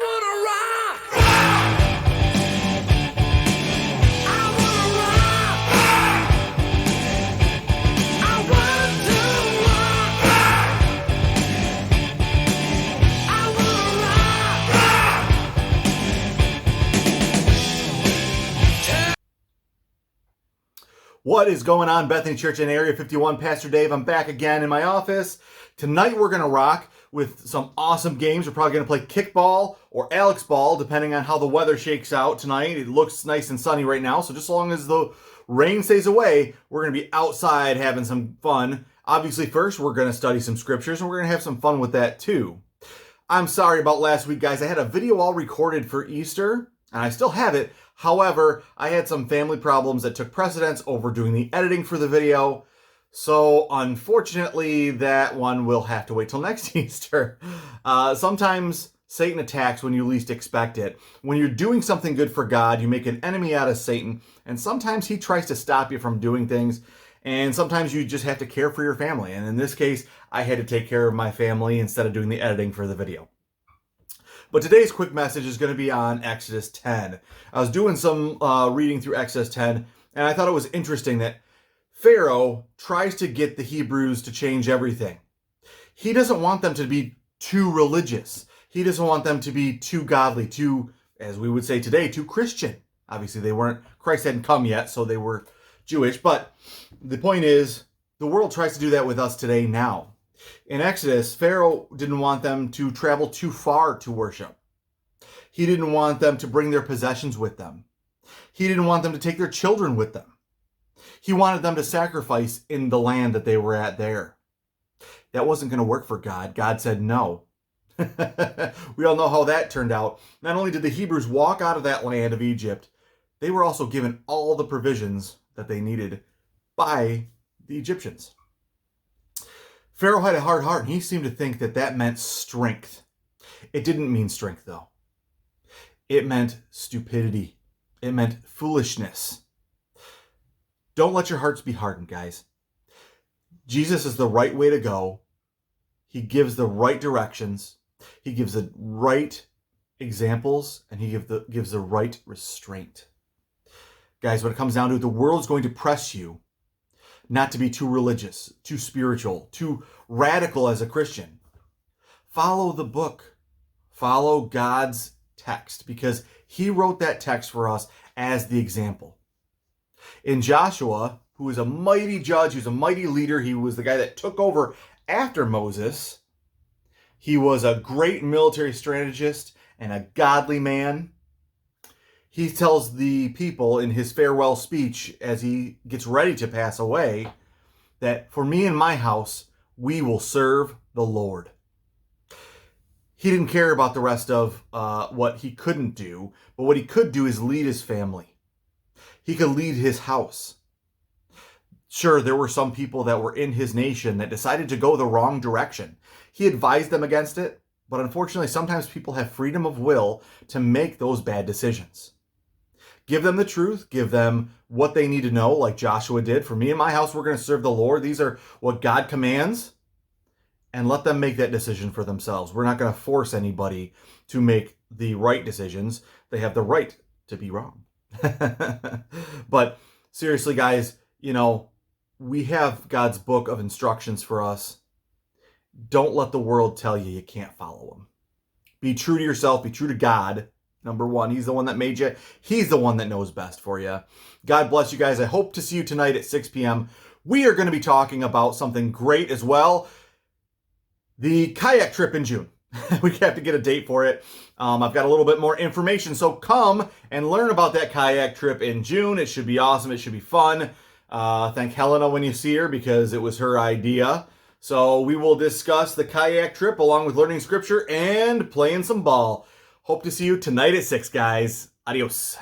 wanna rock. I wanna rock. I want to rock. I wanna rock. What is going on, Bethany Church in Area 51? Pastor Dave, I'm back again in my office. Tonight we're going to rock with some awesome games. We're probably going to play kickball or Alex ball, depending on how the weather shakes out tonight. It looks nice and sunny right now, so just as long as the rain stays away, we're going to be outside having some fun. Obviously, first, we're going to study some scriptures, and we're going to have some fun with that too. I'm sorry about last week, guys. I had a video all recorded for Easter, and I still have it. However, I had some family problems that took precedence over doing the editing for the video. So unfortunately, that one will have to wait till next Easter. Sometimes Satan attacks when you least expect it. When you're doing something good for God, you make an enemy out of Satan. And sometimes he tries to stop you from doing things. And sometimes you just have to care for your family. And in this case, I had to take care of my family instead of doing the editing for the video. But today's quick message is going to be on Exodus 10. I was doing some reading through Exodus 10, and I thought it was interesting that Pharaoh tries to get the Hebrews to change everything. He doesn't want them to be too religious. He doesn't want them to be too godly, too, as we would say today, too Christian. Obviously, Christ hadn't come yet, so they were Jewish. But the point is, the world tries to do that with us today now. In Exodus, Pharaoh didn't want them to travel too far to worship. He didn't want them to bring their possessions with them. He didn't want them to take their children with them. He wanted them to sacrifice in the land that they were at there. That wasn't going to work for God. God said no. We all know how that turned out. Not only did the Hebrews walk out of that land of Egypt, they were also given all the provisions that they needed by the Egyptians. Pharaoh had a hard heart, and he seemed to think that that meant strength. It didn't mean strength, though. It meant stupidity. It meant foolishness. Don't let your hearts be hardened, guys. Jesus is the right way to go. He gives the right directions. He gives the right examples, and he gives the right restraint. Guys, when it comes down to it, the world's going to press you not to be too religious, too spiritual, too radical as a Christian. Follow the book. Follow God's text, because he wrote that text for us as the example. In Joshua, who was a mighty judge, he was a mighty leader, he was the guy that took over after Moses. He was a great military strategist and a godly man. He tells the people in his farewell speech as he gets ready to pass away that for me and my house, we will serve the Lord. He didn't care about the rest of what he couldn't do, but what he could do is lead his family. He could lead his house. Sure, there were some people that were in his nation that decided to go the wrong direction. He advised them against it, but unfortunately, sometimes people have freedom of will to make those bad decisions. Give them the truth. Give them what they need to know, like Joshua did. For me and my house, we're going to serve the Lord. These are what God commands. And let them make that decision for themselves. We're not going to force anybody to make the right decisions. They have the right to be wrong. But seriously, guys, we have God's book of instructions for us. Don't let the world tell you can't follow them. Be true to yourself. Be true to God. Number one, he's the one that made you. He's the one that knows best for you. God bless you guys. I hope to see you tonight at 6 p.m. We are going to be talking about something great as well. The kayak trip in June. We have to get a date for it. I've got a little bit more information, so come and learn about that kayak trip in June. It should be awesome. It should be fun. Thank Helena when you see her, because it was her idea. So we will discuss the kayak trip along with learning scripture and playing some ball. Hope to see you tonight at 6, guys. Adios.